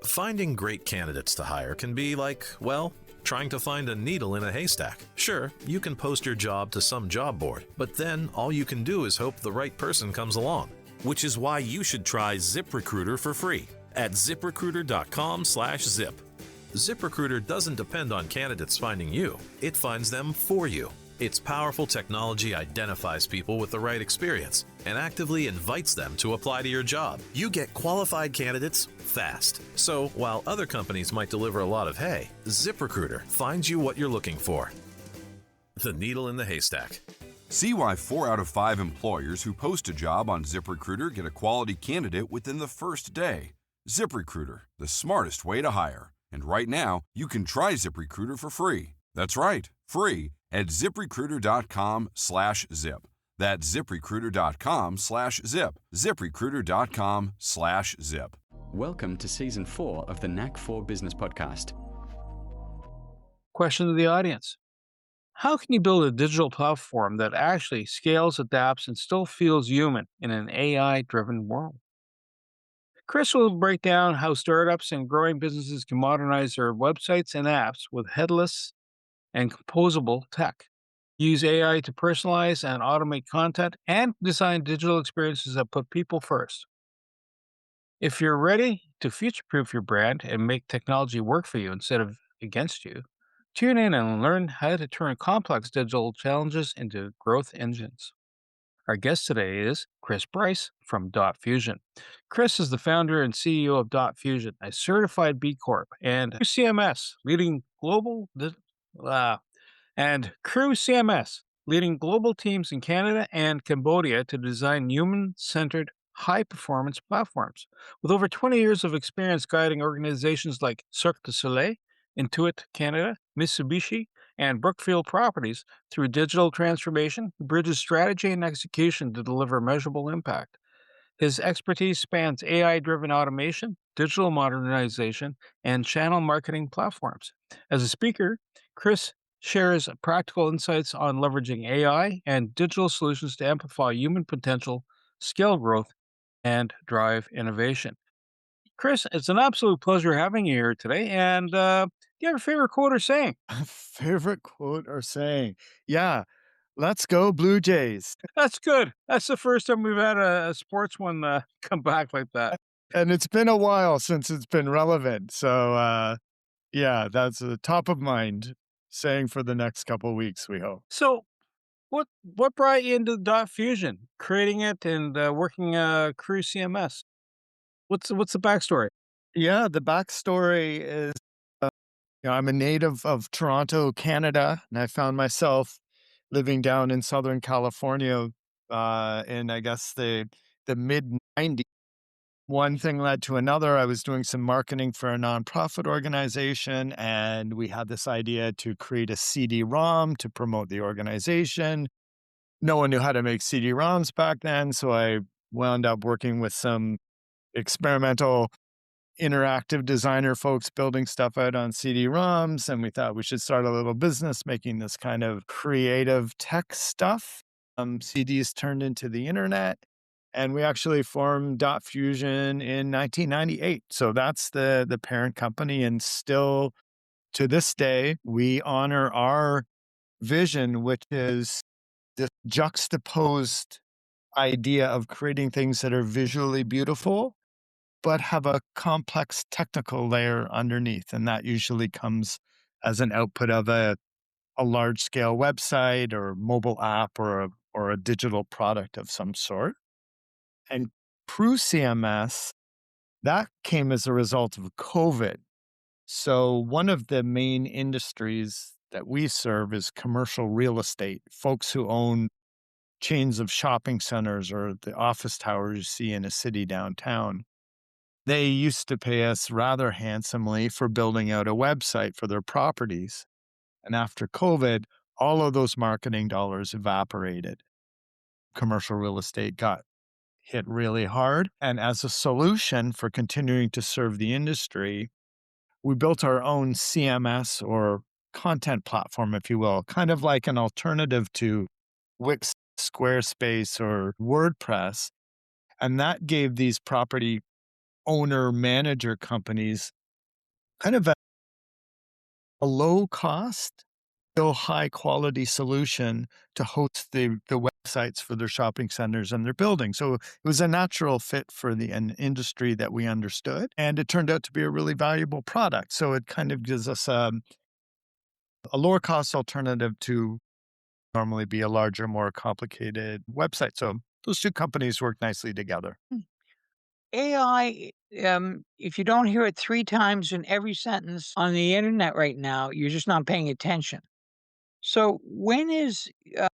Finding great candidates to hire can be like, well, trying to find a needle in a haystack. Sure, you can post your job to some job board, but then all you can do is hope the right person comes along. Which is why you should try ZipRecruiter for free at ziprecruiter.com/zip. ZipRecruiter doesn't depend on candidates finding you, it finds them for you. Its powerful technology identifies people with the right experience and actively invites them to apply to your job. You get qualified candidates fast. So while other companies might deliver a lot of hay, ZipRecruiter finds you what you're looking for. The needle in the haystack. See why 4 out of 5 employers who post a job on ZipRecruiter get a quality candidate within the first day. ZipRecruiter, the smartest way to hire. And right now, you can try ZipRecruiter for free. That's right, free at ziprecruiter.com/zip. That's ziprecruiter.com/zip. ziprecruiter.com/zip. Welcome to Season 4 of the Knack for Business podcast. Question to the audience. How can you build a digital platform that actually scales, adapts, and still feels human in an AI-driven world? Chris will break down how startups and growing businesses can modernize their websites and apps with headless and composable tech, use AI to personalize and automate content, and design digital experiences that put people first. If you're ready to future-proof your brand and make technology work for you instead of against you, tune in and learn how to turn complex digital challenges into growth engines. Our guest today is Chris Bryce from Dot Fusion. Chris is the founder and CEO of Dot Fusion, a certified B Corp, and CMS, leading global CrewCMS, leading global teams in Canada and Cambodia to design human-centered, high-performance platforms. With over 20 years of experience guiding organizations like Cirque du Soleil, Intuit Canada, Mitsubishi, and Brookfield Properties through digital transformation, he bridges strategy and execution to deliver measurable impact. His expertise spans AI-driven automation, digital modernization, and channel marketing platforms. As a speaker, Chris shares practical insights on leveraging AI and digital solutions to amplify human potential, scale growth, and drive innovation. Chris, it's an absolute pleasure having you here today. And do you have a favorite quote or saying? Favorite quote or saying? Yeah, let's go Blue Jays. That's good. That's the first time we've had a sports one come back like that. And it's been a while since it's been relevant. So, yeah, that's a top of mind saying for the next couple of weeks, we hope. So what brought you into Dot Fusion, creating it and working CrewCMS? What's the backstory? Yeah, the backstory is, I'm a native of Toronto, Canada, and I found myself living down in Southern California in, I guess, the mid-90s. One thing led to another. I was doing some marketing for a nonprofit organization, and we had this idea to create a CD-ROM to promote the organization. No one knew how to make CD-ROMs back then, so I wound up working with some experimental interactive designer folks building stuff out on CD-ROMs, and we thought we should start a little business making this kind of creative tech stuff. CDs turned into the internet, and we actually formed Dot Fusion in 1998. So that's the parent company, and still to this day, we honor our vision, which is this juxtaposed idea of creating things that are visually beautiful, but have a complex technical layer underneath. And that usually comes as an output of a large scale website or mobile app or a digital product of some sort. And CrewCMS, that came as a result of COVID. So one of the main industries that we serve is commercial real estate, folks who own chains of shopping centers or the office towers you see in a city downtown. They used to pay us rather handsomely for building out a website for their properties. And after COVID, all of those marketing dollars evaporated. Commercial real estate got hit really hard. And as a solution for continuing to serve the industry, we built our own CMS or content platform, if you will, kind of like an alternative to Wix, Squarespace, or WordPress. And that gave these property owner manager companies kind of a low cost, still high quality solution to host the websites for their shopping centers and their buildings. So it was a natural fit for an industry that we understood. And it turned out to be a really valuable product. So it kind of gives us a lower cost alternative to normally be a larger, more complicated website. So those two companies work nicely together. AI, if you don't hear it 3 times in every sentence on the internet right now, you're just not paying attention. So when is, uh,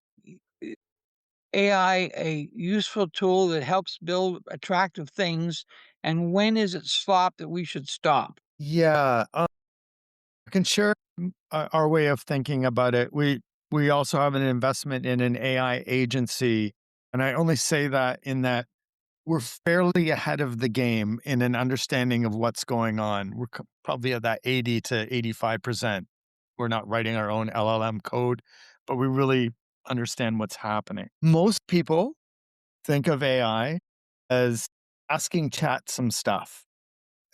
AI a useful tool that helps build attractive things, and when is it slop that we should stop? Yeah, I can share our way of thinking about it. We also have an investment in an AI agency, and I only say that in that we're fairly ahead of the game in an understanding of what's going on. We're probably at that 80 to 85%. We're not writing our own LLM code, but we really understand what's happening. Most people think of AI as asking chat some stuff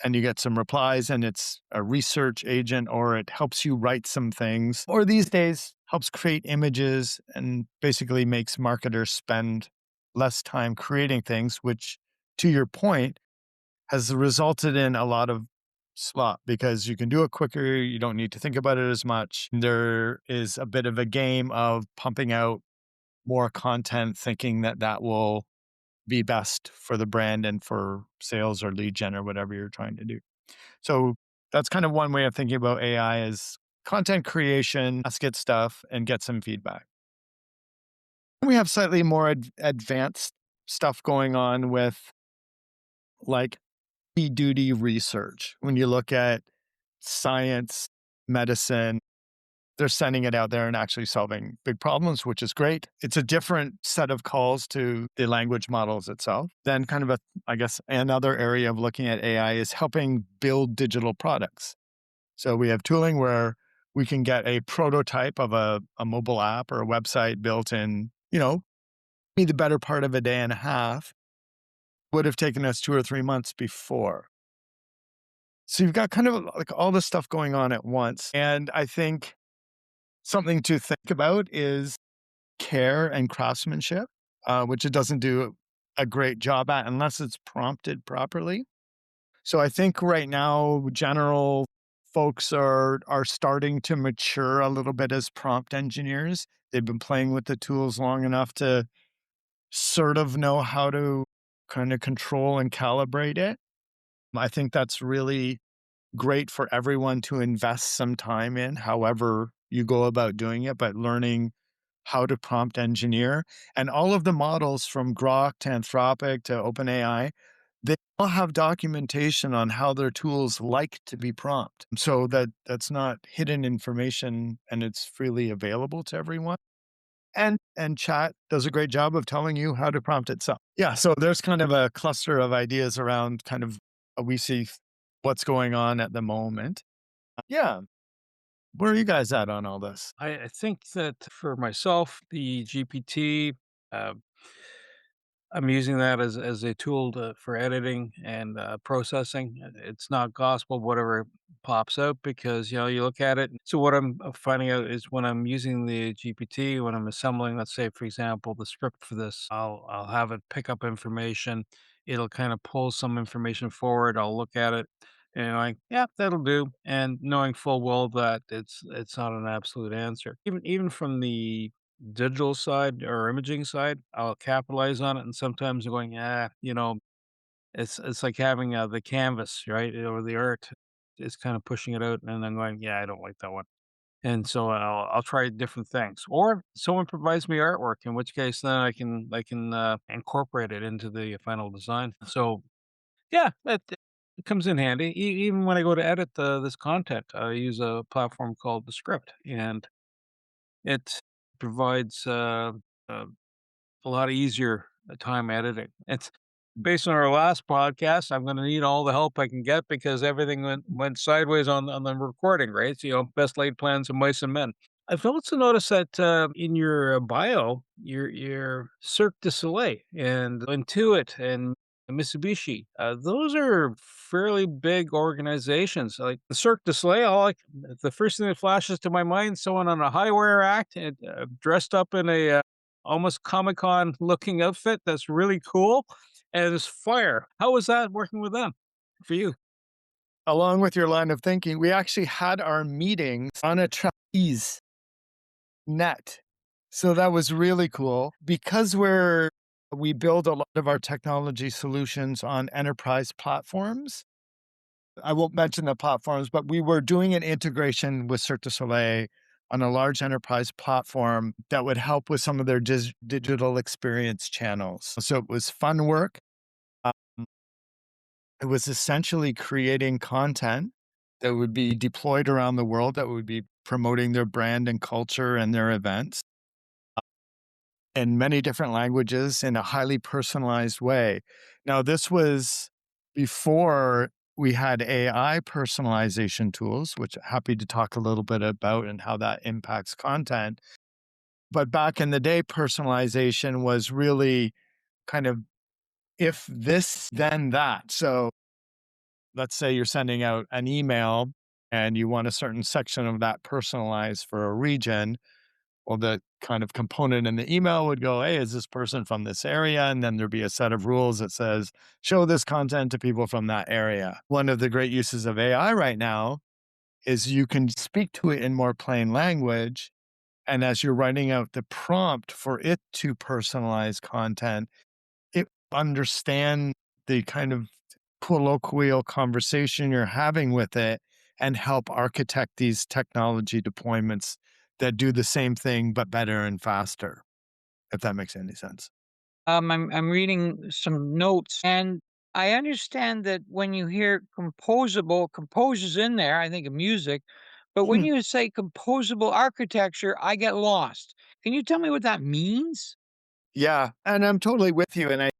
and you get some replies and it's a research agent or it helps you write some things or these days helps create images and basically makes marketers spend less time creating things, which to your point has resulted in a lot of slop because you can do it quicker, you don't need to think about it as much. There is a bit of a game of pumping out more content thinking that that will be best for the brand and for sales or lead gen or whatever you're trying to do. So that's kind of one way of thinking about AI is content creation, ask it stuff and get some feedback. We have slightly more advanced stuff going on with like duty research. When you look at science, medicine, they're sending it out there and actually solving big problems, which is great. It's a different set of calls to the language models itself. Then kind of I guess another area of looking at AI is helping build digital products. So we have tooling where we can get a prototype of a mobile app or a website built in, be the better part of a day and a half, would have taken us 2 or 3 months before. So you've got kind of like all this stuff going on at once. And I think something to think about is care and craftsmanship, which it doesn't do a great job at unless it's prompted properly. So I think right now, general folks are starting to mature a little bit as prompt engineers. They've been playing with the tools long enough to sort of know how to kind of control and calibrate it. I think that's really great for everyone to invest some time in, however you go about doing it, but learning how to prompt engineer. And all of the models from Grok to Anthropic to OpenAI, they all have documentation on how their tools like to be prompt. So that's not hidden information and it's freely available to everyone. And chat does a great job of telling you how to prompt itself. Yeah, so there's kind of a cluster of ideas around kind of we see what's going on at the moment. Yeah. Where are you guys at on all this? I think that for myself, the GPT, uh, I'm using that as a tool for editing and processing. It's not gospel, whatever pops out, because you look at it. So what I'm finding out is when I'm using the GPT, when I'm assembling, let's say for example, the script for this, I'll have it pick up information. It'll kind of pull some information forward. I'll look at it. And like, yeah, that'll do. And knowing full well that it's not an absolute answer. Even from the digital side or imaging side, I'll capitalize on it, and sometimes I'm going, it's like having the canvas, right, or the art. It's kind of pushing it out, and I'm going, yeah, I don't like that one, and so I'll try different things, or someone provides me artwork, in which case then I can incorporate it into the final design. So yeah, it comes in handy. Even when I go to edit this content, I use a platform called the Script, and it provides uh, a lot easier time editing. It's based on our last podcast. I'm going to need all the help I can get because everything went sideways on the recording, right? So, best laid plans of mice and men. I've also noticed that in your bio, your Cirque du Soleil and Intuit and and Mitsubishi. Those are fairly big organizations. Like the Cirque du Soleil, the first thing that flashes to my mind, someone on a high wire act and dressed up in a almost Comic Con looking outfit. That's really cool. And there's fire. How was that working with them for you? Along with your line of thinking, we actually had our meetings on a trapeze net. So that was really cool because we build a lot of our technology solutions on enterprise platforms. I won't mention the platforms, but we were doing an integration with Cirque du Soleil on a large enterprise platform that would help with some of their digital experience channels. So it was fun work. Um, it was essentially creating content that would be deployed around the world that would be promoting their brand and culture and their events in many different languages in a highly personalized way. Now, this was before we had AI personalization tools, which I'm happy to talk a little bit about and how that impacts content. But back in the day, personalization was really kind of if this, then that. So let's say you're sending out an email and you want a certain section of that personalized for a region. Well, the kind of component in the email would go, hey, is this person from this area? And then there'd be a set of rules that says, show this content to people from that area. One of the great uses of AI right now is you can speak to it in more plain language. And as you're writing out the prompt for it to personalize content, it understand the kind of colloquial conversation you're having with it and help architect these technology deployments that do the same thing but better and faster, if that makes any sense. I'm reading some notes, and I understand that when you hear composable, compose is in there, I think of music, but when Hmm. you say composable architecture, I get lost. Can you tell me what that means? Yeah, and I'm totally with you. And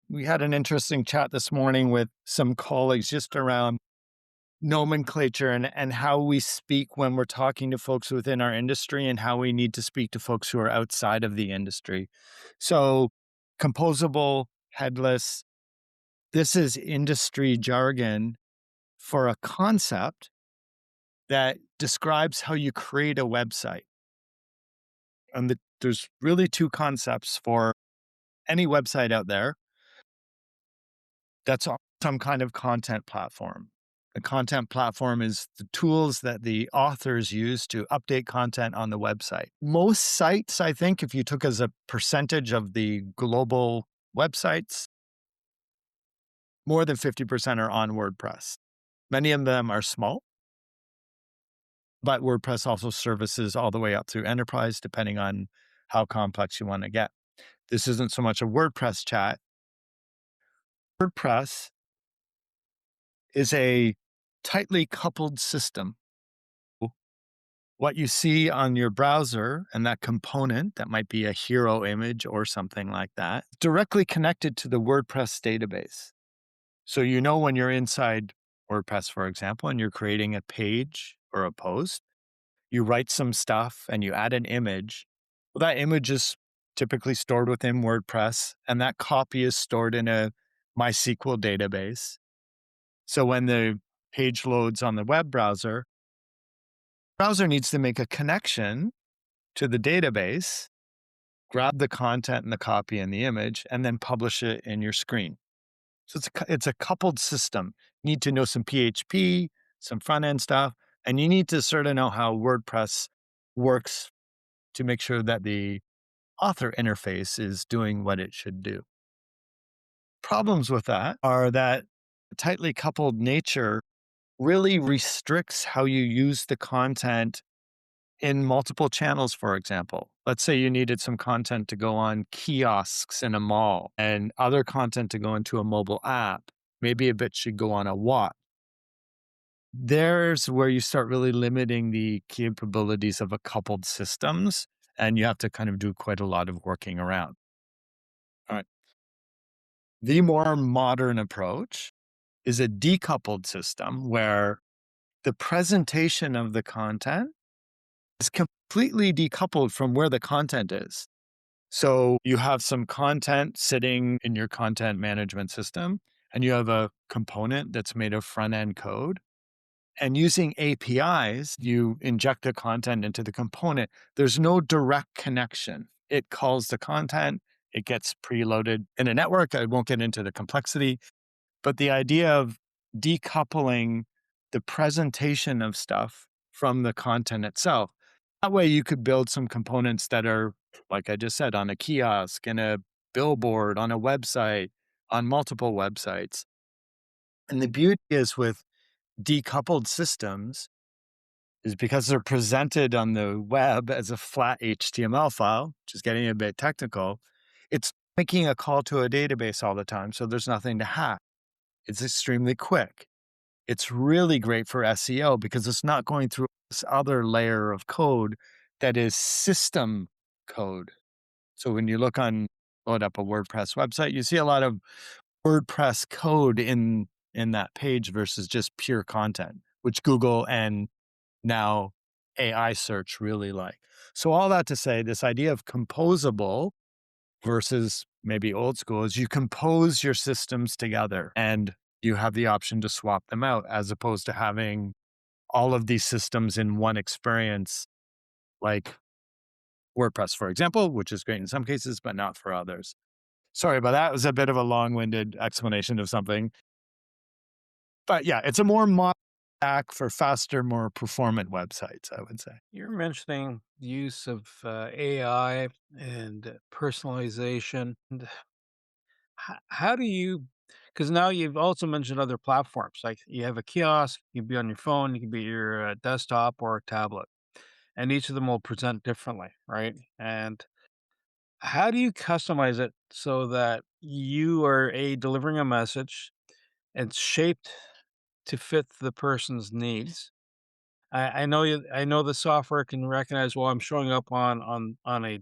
we had an interesting chat this morning with some colleagues just around nomenclature and how we speak when we're talking to folks within our industry and how we need to speak to folks who are outside of the industry. So, composable, headless, this is industry jargon for a concept that describes how you create a website. And there's really two concepts for any website out there that's on some kind of content platform. A content platform is the tools that the authors use to update content on the website. Most sites, I think, if you took as a percentage of the global websites, more than 50% are on WordPress. Many of them are small, but WordPress also services all the way up through enterprise, depending on how complex you want to get. This isn't so much a WordPress chat. WordPress is a tightly coupled system. What you see on your browser and that component, that might be a hero image or something like that, directly connected to the WordPress database. So you know when you're inside WordPress, for example, and you're creating a page or a post, you write some stuff and you add an image. Well, that image is typically stored within WordPress, and that copy is stored in a MySQL database. So when the page loads on the web browser needs to make a connection to the database, grab the content and the copy and the image, and then publish it in your screen. So it's a coupled system. You need to know some PHP, some front end stuff, and you need to sort of know how WordPress works to make sure that the author interface is doing what it should do. Problems with that are that tightly coupled nature really restricts how you use the content in multiple channels, for example. Let's say you needed some content to go on kiosks in a mall and other content to go into a mobile app. Maybe a bit should go on a watch. There's where you start really limiting the capabilities of a coupled systems, and you have to kind of do quite a lot of working around. All right. The more modern approach is a decoupled system where the presentation of the content is completely decoupled from where the content is. So you have some content sitting in your content management system, and you have a component that's made of front end code. And using APIs, you inject the content into the component. There's no direct connection. It calls the content, it gets preloaded in a network. I won't get into the complexity, but the idea of decoupling the presentation of stuff from the content itself. That way you could build some components that are, like I just said, on a kiosk, in a billboard, on a website, on multiple websites. And the beauty is with decoupled systems is because they're presented on the web as a flat HTML file, which is getting a bit technical. It's making a call to a database all the time, so there's nothing to hack. It's extremely quick. It's really great for SEO because it's not going through this other layer of code that is system code. So when you load up a WordPress website, you see a lot of WordPress code in that page versus just pure content, which Google and now AI search really like. So all that to say, this idea of composable versus maybe old school is you compose your systems together and you have the option to swap them out as opposed to having all of these systems in one experience, like WordPress, for example, which is great in some cases, but not for others. Sorry about that. It was a bit of a long-winded explanation of something. But yeah, it's a more modern stack for faster, more performant websites, I would say. You're mentioning the use of AI and personalization. And how do you, because now you've also mentioned other platforms, like you have a kiosk, you can be on your phone, you can be your desktop or a tablet, and each of them will present differently, right? And how do you customize it so that you are delivering a message and shaped to fit the person's needs? I know I know the software can recognize, well, I'm showing up on a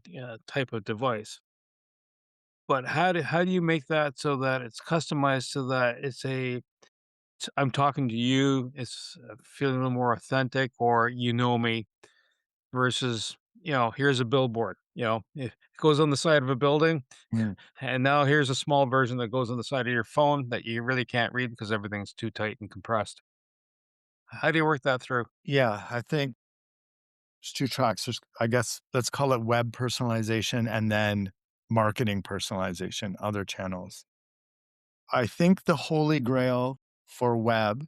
type of device, but how do you make that so that it's customized so that I'm talking to you, it's feeling a little more authentic, or you know me versus here's a billboard, it goes on the side of a building, Mm. and now here's a small version that goes on the side of your phone that you really can't read because everything's too tight and compressed. How do you work that through? Yeah, I think there's two tracks. I guess, let's call it web personalization and then marketing personalization, other channels. I think the holy grail for web,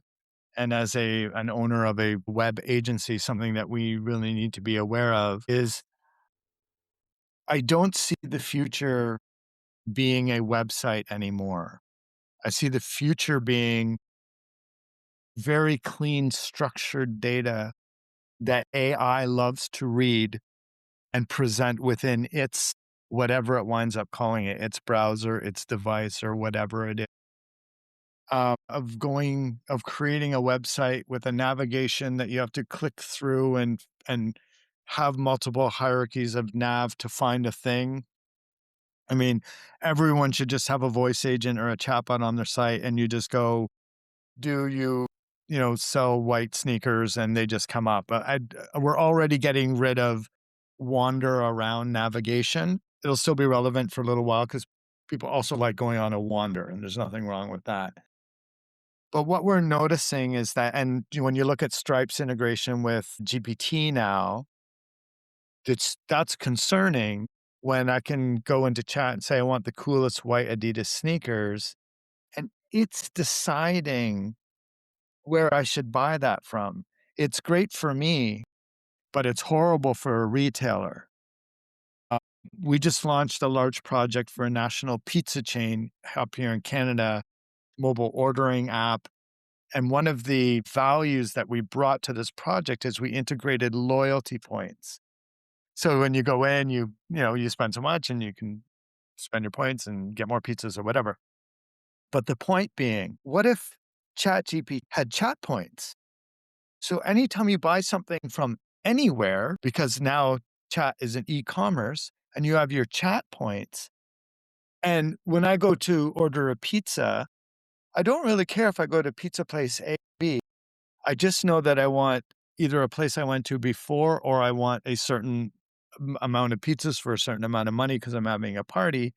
and as an owner of a web agency, something that we really need to be aware of is I don't see the future being a website anymore. I see the future being very clean, structured data that AI loves to read and present within its whatever it winds up calling it, its browser, its device, or whatever it is. Of creating a website with a navigation that you have to click through and have multiple hierarchies of nav to find a thing. I mean, everyone should just have a voice agent or a chatbot on their site, and you just go, do sell white sneakers, and they just come up. We're already getting rid of wander around navigation. It'll still be relevant for a little while because people also like going on a wander, and there's nothing wrong with that. But what we're noticing is that, and when you look at Stripe's integration with GPT now, that's concerning when I can go into chat and say, I want the coolest white Adidas sneakers, and it's deciding where I should buy that from. It's great for me, but it's horrible for a retailer. Uh, we just launched a large project for a national pizza chain up here in Canada, mobile ordering app. And one of the values that we brought to this project is we integrated loyalty points. So when you go in, you spend so much and you can spend your points and get more pizzas or whatever. But the point being, what if ChatGPT had chat points? So anytime you buy something from anywhere, because now chat is an e-commerce and you have your chat points. And when I go to order a pizza, I don't really care if I go to pizza place A, B. I just know that I want either a place I went to before or I want a certain amount of pizzas for a certain amount of money because I'm having a party.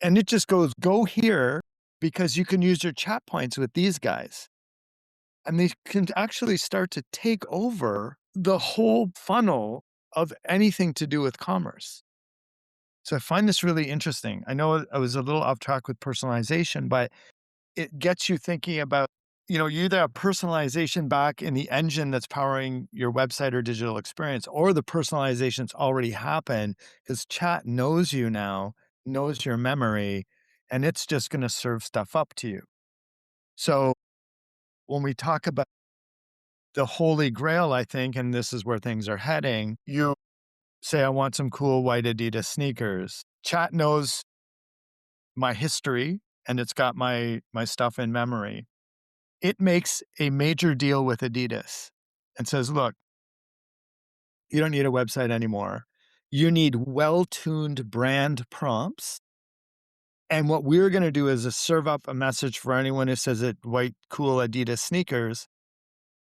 And it just goes, go here because you can use your chat points with these guys. And they can actually start to take over the whole funnel of anything to do with commerce. So I find this really interesting. I know I was a little off track with personalization, but it gets you thinking about, you either have personalization back in the engine that's powering your website or digital experience, or the personalization's already happened because chat knows you now, knows your memory, and it's just going to serve stuff up to you. So when we talk about the holy grail, I think, and this is where things are heading, you say, I want some cool white Adidas sneakers. Chat knows my history and it's got my stuff in memory. It makes a major deal with Adidas and says, look, you don't need a website anymore. You need well-tuned brand prompts. And what we're going to do is serve up a message for anyone who says it, white, cool Adidas sneakers.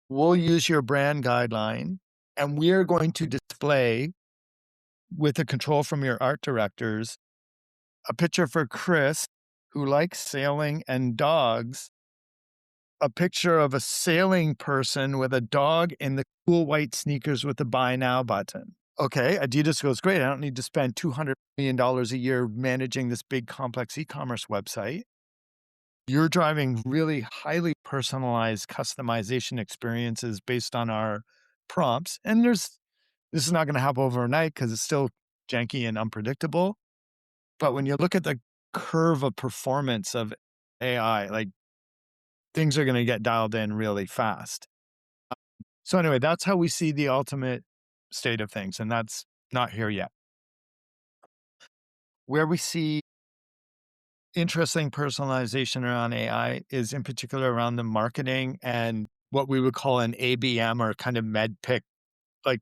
We'll use your brand guideline and we're going to display with a control from your art directors, a picture for Chris, who likes sailing and dogs, a picture of a sailing person with a dog in the cool white sneakers with the buy now button. Okay, Adidas goes, great. I don't need to spend $200 million a year managing this big complex e-commerce website. You're driving really highly personalized customization experiences based on our prompts. And this is not going to happen overnight because it's still janky and unpredictable. But when you look at the curve of performance of AI, like things are going to get dialed in really fast. So anyway, that's how we see the ultimate state of things. And that's not here yet. Where we see interesting personalization around AI is in particular around the marketing and what we would call an ABM or kind of med pick, like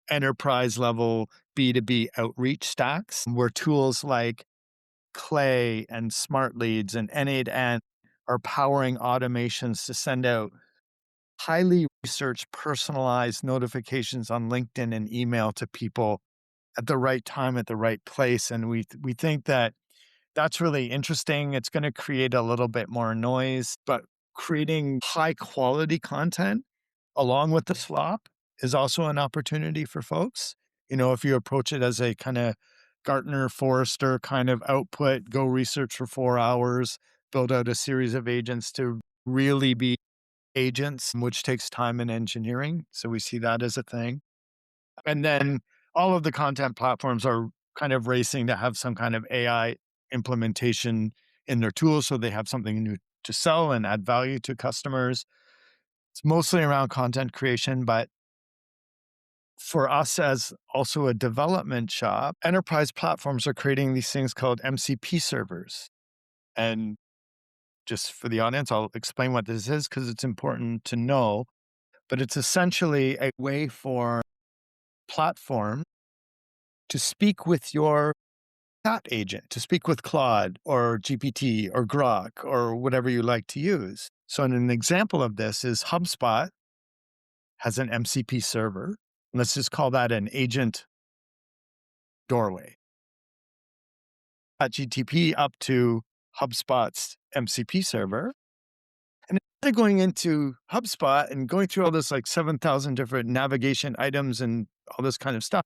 enterprise level B2B outreach stacks, where tools like Clay and Smart Leads and N8N are powering automations to send out highly researched, personalized notifications on LinkedIn and email to people at the right time, at the right place. And we think that that's really interesting. It's going to create a little bit more noise, but creating high quality content along with the slop is also an opportunity for folks. If you approach it as a kind of Gartner, Forrester kind of output, go research for 4 hours, build out a series of agents to really be agents, which takes time and engineering. So we see that as a thing. And then all of the content platforms are kind of racing to have some kind of AI implementation in their tools so they have something new to sell and add value to customers. It's mostly around content creation, but for us as also a development shop, enterprise platforms are creating these things called MCP servers. And just for the audience, I'll explain what this is because it's important to know. But it's essentially a way for platform to speak with your chat agent, to speak with Claude or GPT or Grok or whatever you like to use. So an example of this is HubSpot has an MCP server. Let's just call that an agent doorway. GTP up to HubSpot's MCP server. And instead of going into HubSpot and going through all this like 7,000 different navigation items and all this kind of stuff,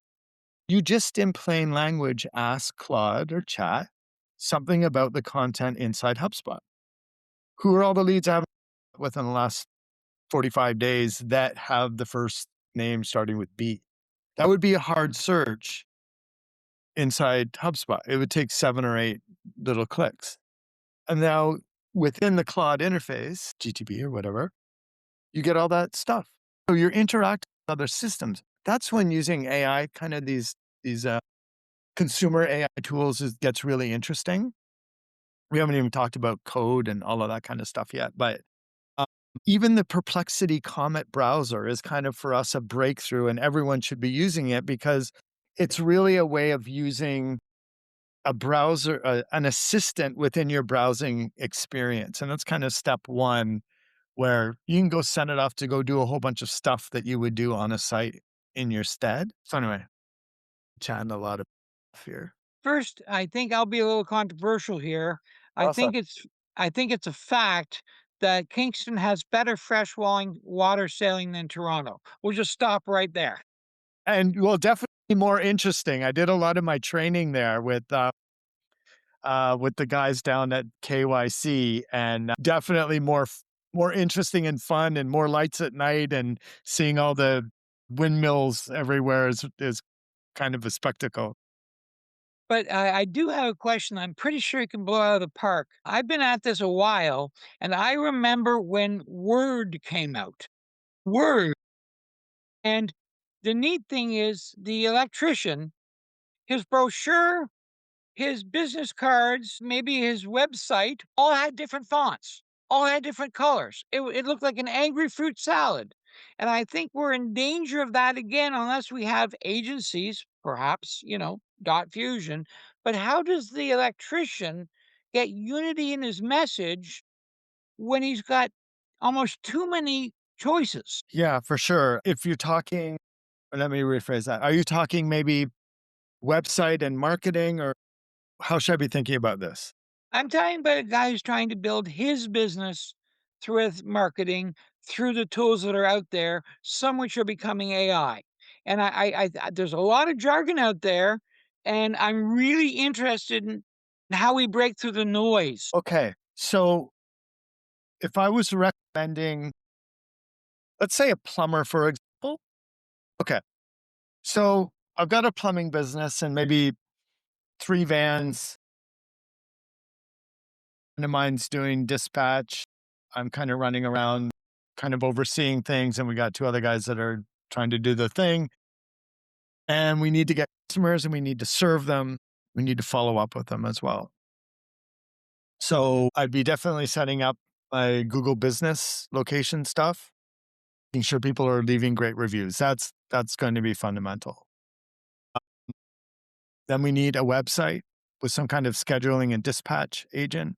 you just in plain language ask Claude or chat something about the content inside HubSpot. Who are all the leads I've within the last 45 days that have the first name starting with B? That would be a hard search inside HubSpot. It would take 7 or 8 little clicks. And now within the Claude interface, GTP or whatever, you get all that stuff. So you're interacting with other systems. That's when using AI, kind of these consumer AI tools gets really interesting. We haven't even talked about code and all of that kind of stuff yet, but even the Perplexity Comet browser is kind of for us a breakthrough, and everyone should be using it because it's really a way of using a browser, an assistant within your browsing experience. And that's kind of step one, where you can go send it off to go do a whole bunch of stuff that you would do on a site in your stead. So anyway, chatting a lot of here. First, I think I'll be a little controversial here. I Also, think it's I think it's a fact that Kingston has better water sailing than Toronto. We'll just stop right there. and well, definitely more interesting. I did a lot of my training there with the guys down at KYC, and definitely more interesting and fun, and more lights at night, and seeing all the windmills everywhere is kind of a spectacle. But I do have a question I'm pretty sure you can blow out of the park. I've been at this a while, and I remember when Word came out. Word. And the neat thing is the electrician, his brochure, his business cards, maybe his website, all had different fonts, all had different colors. It looked like an angry fruit salad. And I think we're in danger of that again unless we have agencies, perhaps, Dot Fusion. But how does the electrician get unity in his message when he's got almost too many choices? Yeah, for sure. If you're talking, let me rephrase that. Are you talking maybe website and marketing, or how should I be thinking about this? I'm talking about a guy who's trying to build his business through his marketing, through the tools that are out there, some which are becoming AI. And there's a lot of jargon out there, and I'm really interested in how we break through the noise. Okay, so if I was recommending, let's say a plumber, for example. Okay, so I've got a plumbing business and maybe 3 vans. Friend of mine's doing dispatch. I'm kind of running around, kind of overseeing things, and we got 2 other guys that are trying to do the thing. And we need to get customers, and we need to serve them. We need to follow up with them as well. So I'd be definitely setting up my Google Business location stuff, making sure people are leaving great reviews. That's going to be fundamental. Then we need a website with some kind of scheduling and dispatch agent.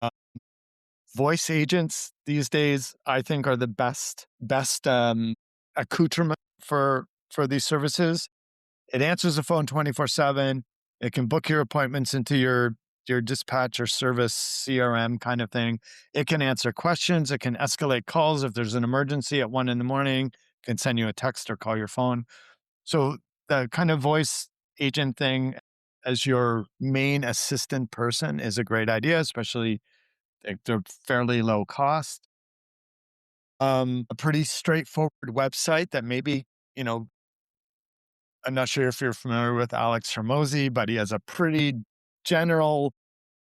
Uh, Voice agents these days, I think, are the best accoutrement for these services. It answers the phone 24/7. It can book your appointments into your dispatch or service CRM kind of thing. It can answer questions. It can escalate calls if there's an emergency at 1 in the morning. It can send you a text or call your phone. So the kind of voice agent thing as your main assistant person is a great idea, especially if they're fairly low cost. A pretty straightforward website that maybe, you know, I'm not sure if you're familiar with Alex Hermosi, but he has a pretty general,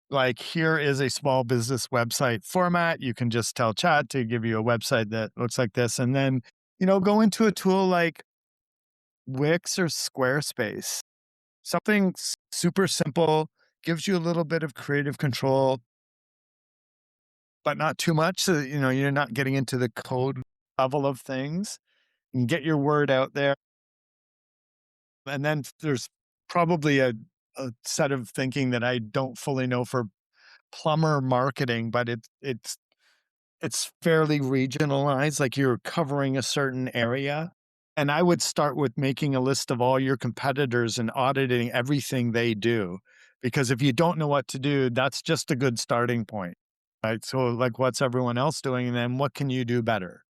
like, here is a small business website format. You can just tell chat to give you a website that looks like this. And then, go into a tool like Wix or Squarespace. Something super simple, gives you a little bit of creative control, but not too much. So, you're not getting into the code level of things. You can get your word out there. And then there's probably a set of thinking that I don't fully know for plumber marketing, but it's fairly regionalized, like you're covering a certain area. And I would start with making a list of all your competitors and auditing everything they do. Because if you don't know what to do, that's just a good starting point. Right. So, like, what's everyone else doing? And then what can you do better?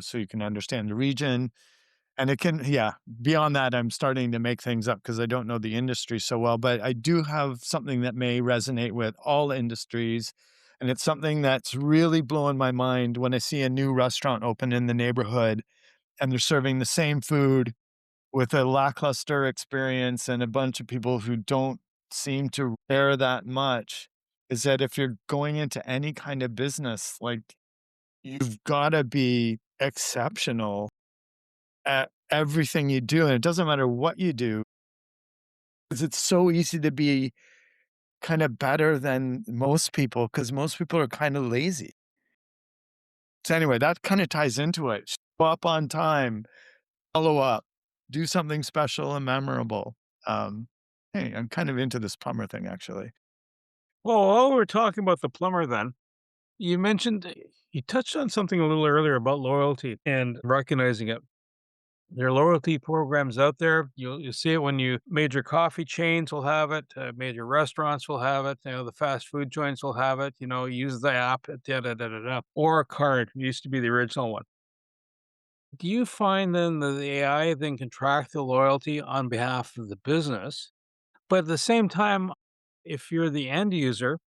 So you can understand the region. And it can, yeah, beyond that, I'm starting to make things up because I don't know the industry so well, but I do have something that may resonate with all industries. And it's something that's really blowing my mind when I see a new restaurant open in the neighborhood and they're serving the same food with a lackluster experience and a bunch of people who don't seem to care that much. Is that if you're going into any kind of business, like, you've got to be exceptional at everything you do, and it doesn't matter what you do, because it's so easy to be kind of better than most people, because most people are kind of lazy. So anyway, that kind of ties into it. Show up on time, follow up, do something special and memorable. Um, hey, I'm kind of into this plumber thing, actually. Well, while we're talking about the plumber, then you mentioned you touched on something a little earlier about loyalty and recognizing it. There are loyalty programs out there. You'll see it when major coffee chains will have it, major restaurants will have it. The fast food joints will have it. Use the app. Da, da, da, da, da. Or a card. It used to be the original one. Do you find then that the AI then can track the loyalty on behalf of the business, but at the same time, if you're the end user,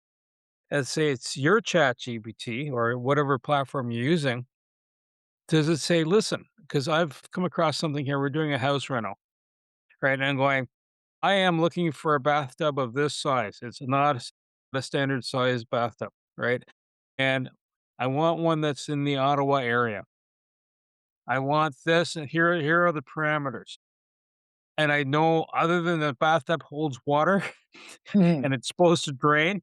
let's say it's your chat GPT or whatever platform you're using, does it say, listen, because I've come across something here, we're doing a house rental, right? And I'm going, I am looking for a bathtub of this size. It's not a standard size bathtub, right? And I want one that's in the Ottawa area. I want this, and here are the parameters. And I know other than the bathtub holds water and it's supposed to drain,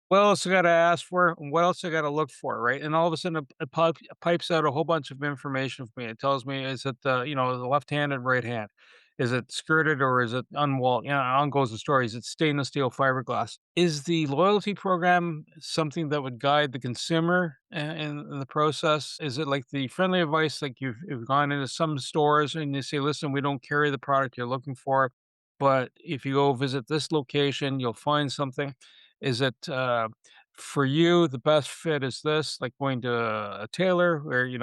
what else I gotta ask for, and what else I gotta look for, right? And all of a sudden, it pipes out a whole bunch of information for me. It tells me, is it the left hand and right hand? Is it skirted or is it unwalled? On goes the story. Is it stainless steel fiberglass? Is the loyalty program something that would guide the consumer in the process? Is it like the friendly advice, like you've gone into some stores and they say, listen, we don't carry the product you're looking for, but if you go visit this location, you'll find something. Is it, for you, the best fit is this, like going to a tailor where, you're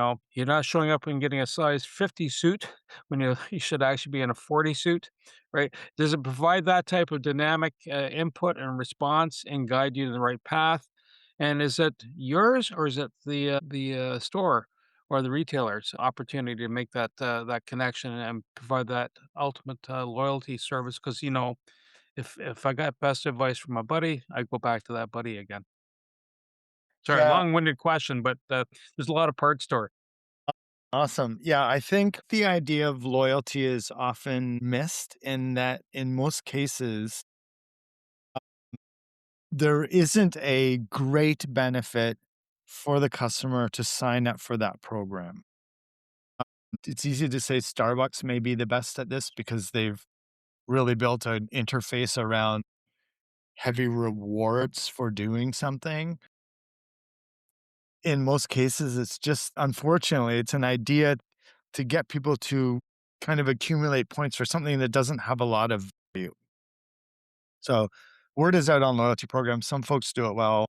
not showing up and getting a size 50 suit when you should actually be in a 40 suit, right? Does it provide that type of dynamic input and response and guide you to the right path? And is it yours or is it the store or the retailer's opportunity to make that connection and provide that ultimate loyalty service? Because if I got best advice from a buddy, I go back to that buddy again. Sorry, Yeah, long-winded question, but, there's a lot of parts to it. awesome. Yeah, I think the idea of loyalty is often missed in that in most cases, there isn't a great benefit for the customer to sign up for that program. It's easy to say Starbucks may be the best at this because they've really built an interface around heavy rewards for doing something. In most cases, it's just unfortunately, it's an idea to get people to kind of accumulate points for something that doesn't have a lot of value. So, word is out on loyalty programs. Some folks do it well.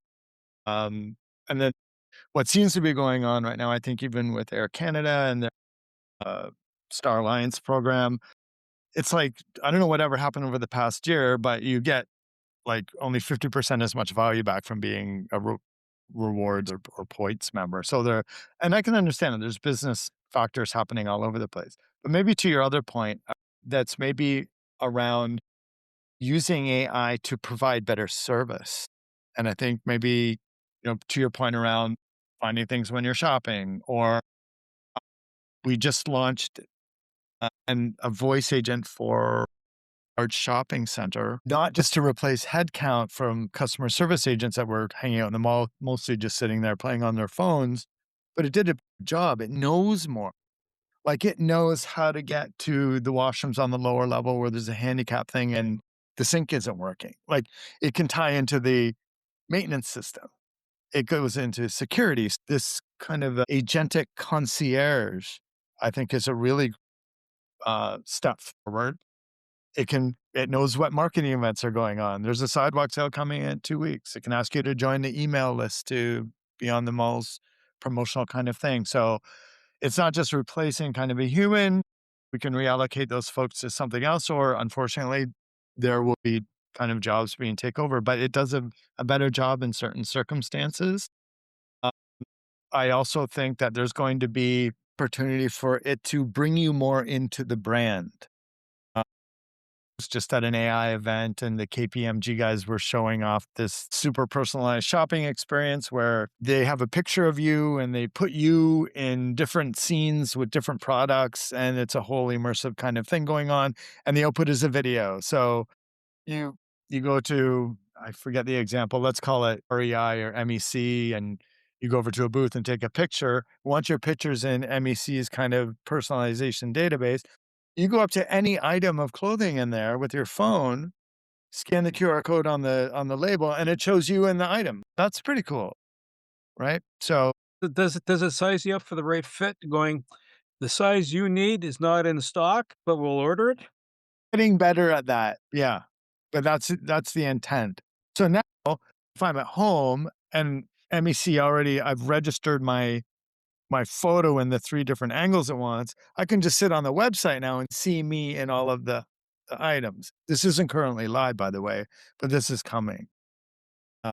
Um, and then what seems to be going on right now, I think, even with Air Canada and the uh, Star Alliance program, it's like, I don't know whatever happened over the past year, but you get like only 50% as much value back from being a rewards or points member. So and I can understand that there's business factors happening all over the place. But maybe to your other point, that's maybe around using AI to provide better service. And I think maybe, to your point around finding things when you're shopping, or we just launched a voice agent for large shopping center, not just to replace headcount from customer service agents that were hanging out in the mall, mostly just sitting there playing on their phones, but it did a job. It knows more. Like it knows how to get to the washrooms on the lower level where there's a handicap thing and the sink isn't working. Like it can tie into the maintenance system. It goes into security. This kind of agentic concierge, I think, is a really step forward. It knows what marketing events are going on. There's a sidewalk sale coming in 2 weeks. It can ask you to join the email list to be on the mall's promotional kind of thing. So it's not just replacing kind of a human. We can reallocate those folks to something else, or unfortunately, there will be kind of jobs being taken over, but it does a better job in certain circumstances. Uh, I also think that there's going to be opportunity for it to bring you more into the brand. Was just at an AI event and the KPMG guys were showing off this super personalized shopping experience where they have a picture of you and they put you in different scenes with different products, and it's a whole immersive kind of thing going on. And the output is a video. So you you go to, I forget the example, let's call it REI or MEC, and you go over to a booth and take a picture. Once your picture's in MEC's kind of personalization database, you go up to any item of clothing in there with your phone, scan the QR code on the label, and it shows you in the item. That's pretty cool, right? So Does it size you up for the right fit? Going, The size you need is not in stock, but we'll order it. Getting better at that. Yeah. But that's the intent. So now if I'm at home and MEC already, I've registered my photo in the 3 different angles at once, I can just sit on the website now and see me in all of the items. This isn't currently live, by the way, but this is coming. Uh,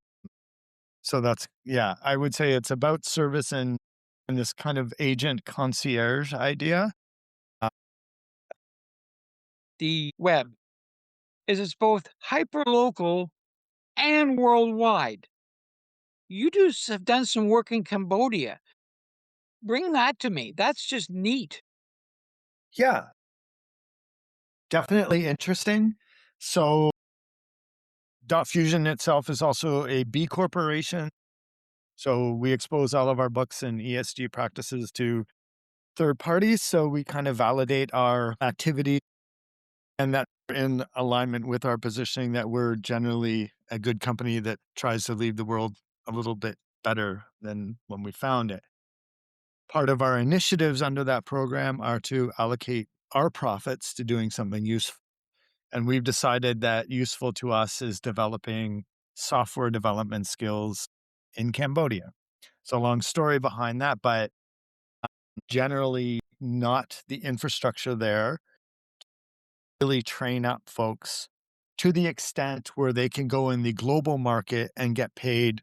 so that's, yeah, I would say it's about service and this kind of agent concierge idea. Uh, The web is it's both hyper local and worldwide. Have done some work in Cambodia. Bring that to me. That's just neat. yeah, definitely interesting. So Dot Fusion itself is also a B corporation. So we expose all of our books and ESG practices to third parties. So we kind of validate our activity and that in alignment with our positioning that we're generally a good company that tries to leave the world a little bit better than when we found it. Part of our initiatives under that program are to allocate our profits to doing something useful. And we've decided that useful to us is developing software development skills in Cambodia. So, long story behind that, but generally not the infrastructure there really train up folks to the extent where they can go in the global market and get paid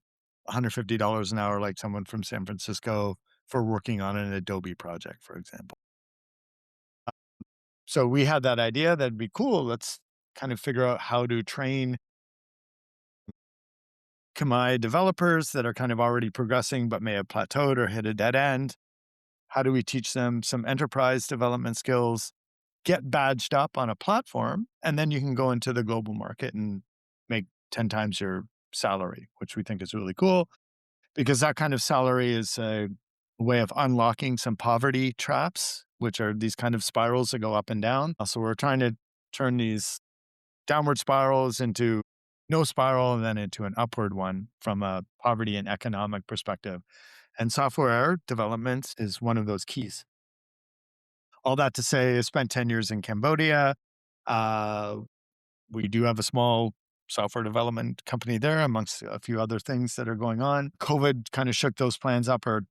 $150 an hour, like someone from San Francisco for working on an Adobe project, for example. So we had that idea that'd be cool. Let's kind of figure out how to train Khmer developers that are kind of already progressing but may have plateaued or hit a dead end. How do we teach them some enterprise development skills, get badged up on a platform, and then you can go into the global market and make 10 times your salary, which we think is really cool because that kind of salary is a way of unlocking some poverty traps, which are these kind of spirals that go up and down. So we're trying to turn these downward spirals into no spiral and then into an upward one from a poverty and economic perspective. And software development is one of those keys. All that to say, I spent 10 years in Cambodia. Uh, we do have a small software development company there, amongst a few other things that are going on. COVID kind of shook those plans up or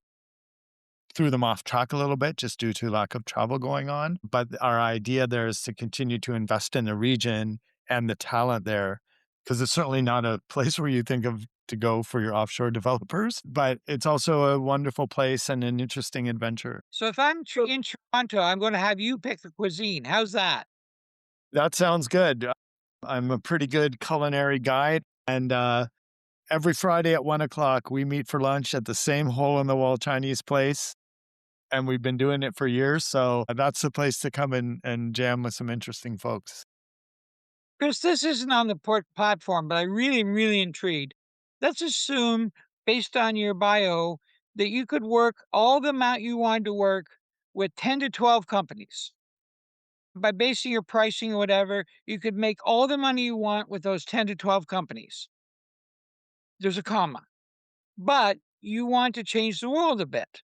threw them off track a little bit just due to lack of travel going on. But our idea there is to continue to invest in the region and the talent there, because it's certainly not a place where you think of to go for your offshore developers, but it's also a wonderful place and an interesting adventure. So if in Toronto, I'm going to have you pick the cuisine. How's that? That sounds good. I'm a pretty good culinary guide. And every Friday at 1:00, we meet for lunch at the same hole in the wall Chinese place. And we've been doing it for years. So that's the place to come and jam with some interesting folks. Chris, this isn't on the platform, but I really am really intrigued. Let's assume, based on your bio, that you could work all the amount you wanted to work with 10 to 12 companies. By basing your pricing or whatever, you could make all the money you want with those 10 to 12 companies. There's a comma. But you want to change the world a bit.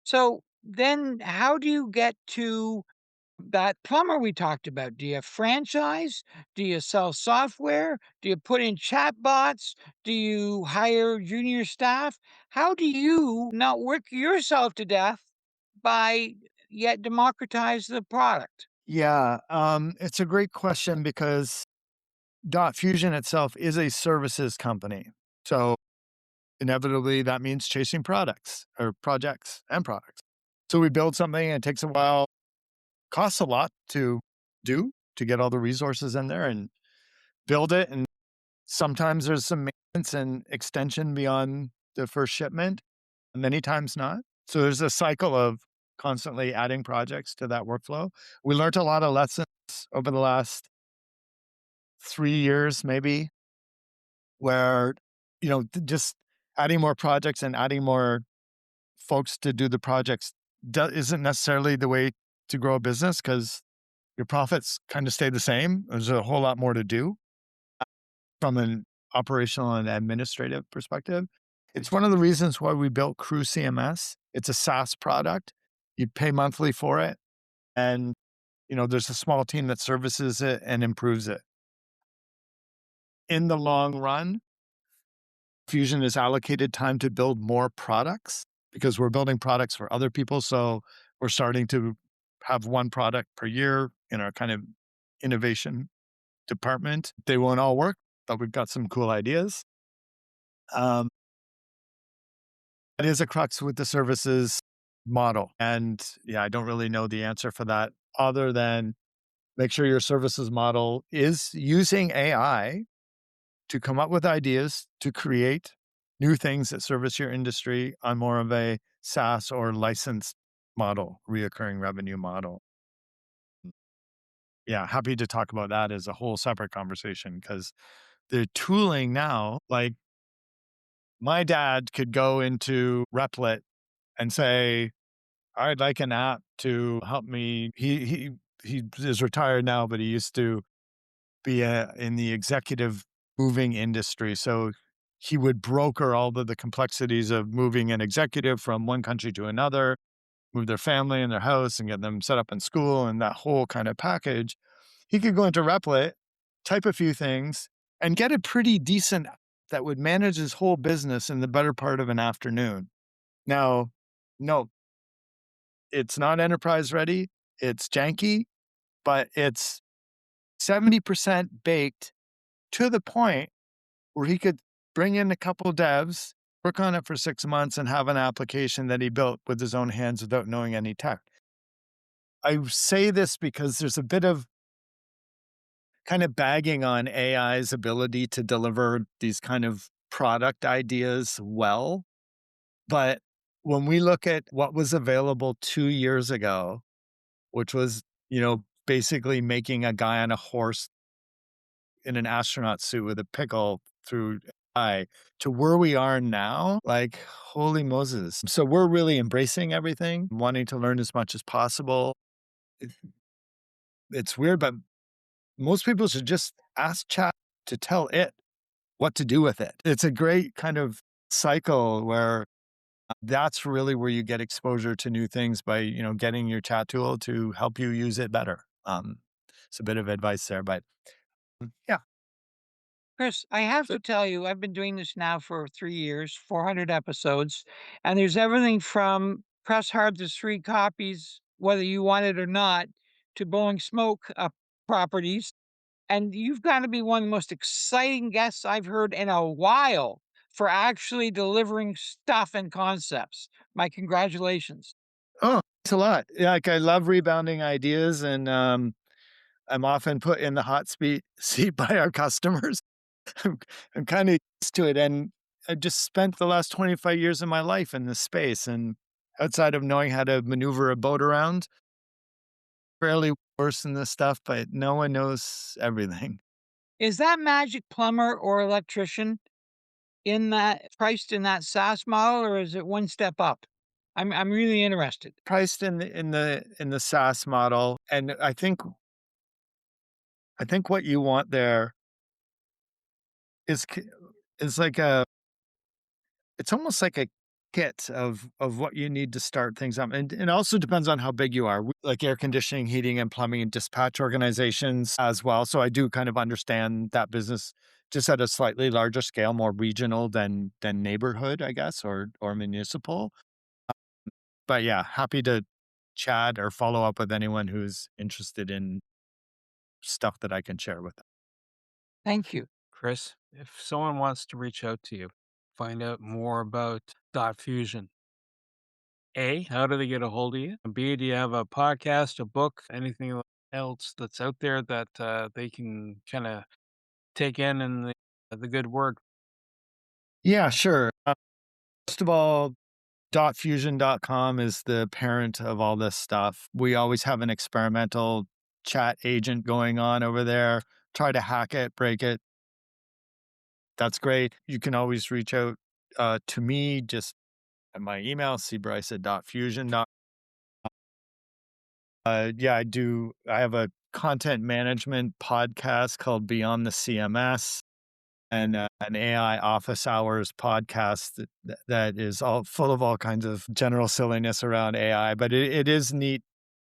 So then how do you get to that plumber we talked about? Do you franchise? Do you sell software? Do you put in chat bots? Do you hire junior staff? How do you not work yourself to death by yet democratize the product? Yeah, it's a great question because Dot Fusion itself is a services company. So inevitably that means chasing products or projects and products. So we build something and it takes a while, costs a lot to do to get all the resources in there and build it. And sometimes there's some maintenance and extension beyond the first shipment, and many times not. So there's a cycle of constantly adding projects to that workflow. We learned a lot of lessons over the last 3 years, maybe, where, just adding more projects and adding more folks to do the projects isn't necessarily the way to grow a business because your profits kind of stay the same. There's a whole lot more to do from an operational and administrative perspective. It's one of the reasons why we built CrewCMS. It's a SaaS product. You pay monthly for it. And, there's a small team that services it and improves it. In the long run, Fusion is allocated time to build more products because we're building products for other people. So we're starting to have one product per year in our kind of innovation department. They won't all work, but we've got some cool ideas. Um, it is a crux with the services model. And yeah, I don't really know the answer for that other than make sure your services model is using AI to come up with ideas to create new things that service your industry on more of a SaaS or licensed model, reoccurring revenue model. Yeah, happy to talk about that as a whole separate conversation because the tooling now, like my dad could go into Replit and say, I'd like an app to help me. He is retired now, but he used to be in the executive moving industry. So he would broker all of the complexities of moving an executive from one country to another, move their family and their house and get them set up in school and that whole kind of package. He could go into Replit, type a few things, and get a pretty decent app that would manage his whole business in the better part of an afternoon. Now, no, it's not enterprise ready. It's janky, but it's 70% baked to the point where he could bring in a couple devs, work on it for 6 months, and have an application that he built with his own hands without knowing any tech. I say this because there's a bit of kind of bagging on AI's ability to deliver these kind of product ideas well. But when we look at what was available 2 years ago, which was, basically making a guy on a horse in an astronaut suit with a pickle through AI to where we are now, like, holy Moses. So we're really embracing everything, wanting to learn as much as possible. It- It's weird, but most people should just ask chat to tell it what to do with it. It's a great kind of cycle where that's really where you get exposure to new things by, getting your chat tool to help you use it better. It's a bit of advice there, but yeah. Chris, I have to tell you, I've been doing this now for 3 years, 400 episodes, and there's everything from press hard to 3 copies, whether you want it or not, to blowing smoke up properties. And you've got to be one of the most exciting guests I've heard in a while for actually delivering stuff and concepts. My congratulations. Oh, it's a lot. Yeah, like I love rebounding ideas and I'm often put in the hot seat by our customers. I'm, I'm kind of used to it. And I just spent the last 25 years of my life in this space. And outside of knowing how to maneuver a boat around, fairly worse in this stuff, but no one knows everything. Is that magic plumber or electrician in that priced in that SaaS model, or is it one step up? I'm really interested. Priced in the SaaS model. And I think what you want there is is like it's almost like a kit of what you need to start things up. And it also depends on how big you are, like air conditioning, heating, and plumbing and dispatch organizations as well. So I do kind of understand that business just at a slightly larger scale, more regional than neighborhood, I guess, or municipal. But yeah, happy to chat or follow up with anyone who's interested in stuff that I can share with them. Thank you. Chris, if someone wants to reach out to you, find out more about Dot Fusion, A, how do they get a hold of you? B, do you have a podcast, a book, anything else that's out there that they can kind of take in and the good word? Yeah, sure. First of all, dotfusion.com is the parent of all this stuff. We always have an experimental chat agent going on over there. Try to hack it, break it. That's great. You can always reach out to me just at my email, cbryce@dotfusion. Yeah, I do. I have a content management podcast called Beyond the CMS. and an AI office hours podcast that is all full of all kinds of general silliness around AI. But it is neat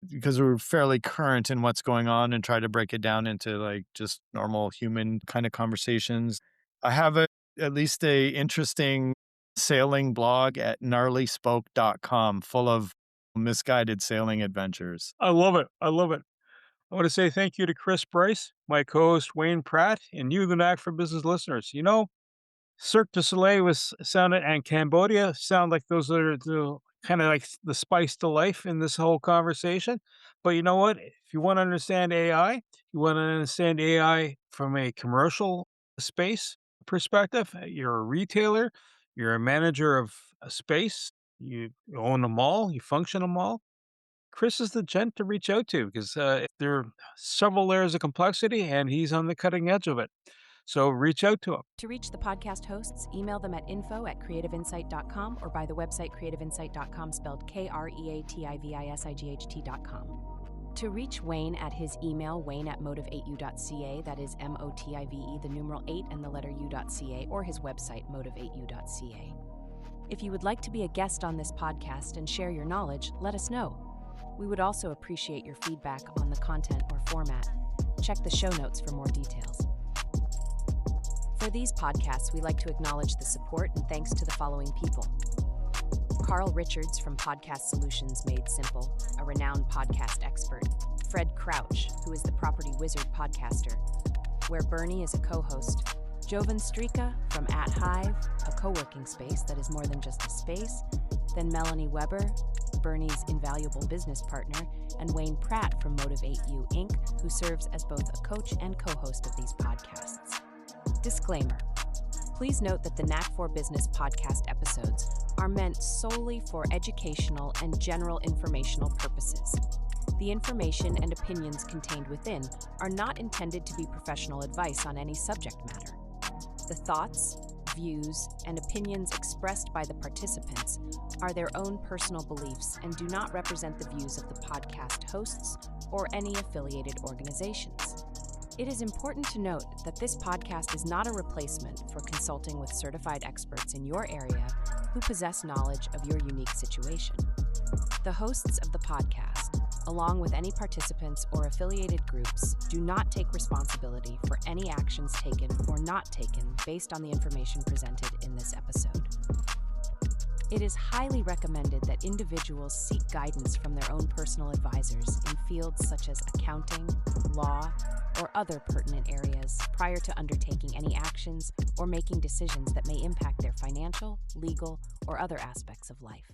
because we're fairly current in what's going on and try to break it down into like just normal human kind of conversations. I have at least a interesting sailing blog at gnarlyspoke.com full of misguided sailing adventures. I love it. I love it. I want to say thank you to Chris Bryce, my co-host Wayne Pratt, and you, the Knack for Business listeners. Cirque du Soleil was sounded and Cambodia sound like those are the kind of like the spice to life in this whole conversation. But you know what? If you want to understand AI, you want to understand AI from a commercial space perspective. You're a retailer, you're a manager of a space, you own a mall, you function a mall. Chris is the gent to reach out to because there are several layers of complexity and he's on the cutting edge of it. So reach out to him. To reach the podcast hosts, email them at info@creativeinsight.com or by the website creativeinsight.com, spelled KREATIVISIGHT.com. To reach Wayne at his email, wayne@motive8u.ca, that is MOTIVE, the numeral 8 and the letter u.ca, or his website, motive8u.ca. If you would like to be a guest on this podcast and share your knowledge, let us know. We would also appreciate your feedback on the content or format. Check the show notes for more details. For these podcasts, we like to acknowledge the support and thanks to the following people. Carl Richards from Podcast Solutions Made Simple, a renowned podcast expert. Fred Crouch, who is the Property Wizard podcaster, where Bernie is a co-host. Jovan Strika from At Hive, a co-working space that is more than just a space. Then Melanie Weber, Bernie's invaluable business partner, and Wayne Pratt from Motive8U Inc., who serves as both a coach and co-host of these podcasts. Disclaimer. Please note that the Knack for Business podcast episodes are meant solely for educational and general informational purposes. The information and opinions contained within are not intended to be professional advice on any subject matter. The thoughts, views, and opinions expressed by the participants are their own personal beliefs and do not represent the views of the podcast hosts or any affiliated organizations. It is important to note that this podcast is not a replacement for consulting with certified experts in your area who possess knowledge of your unique situation. The hosts of the podcast, along with any participants or affiliated groups, do not take responsibility for any actions taken or not taken based on the information presented in this episode. It is highly recommended that individuals seek guidance from their own personal advisors in fields such as accounting, law, or other pertinent areas prior to undertaking any actions or making decisions that may impact their financial, legal, or other aspects of life.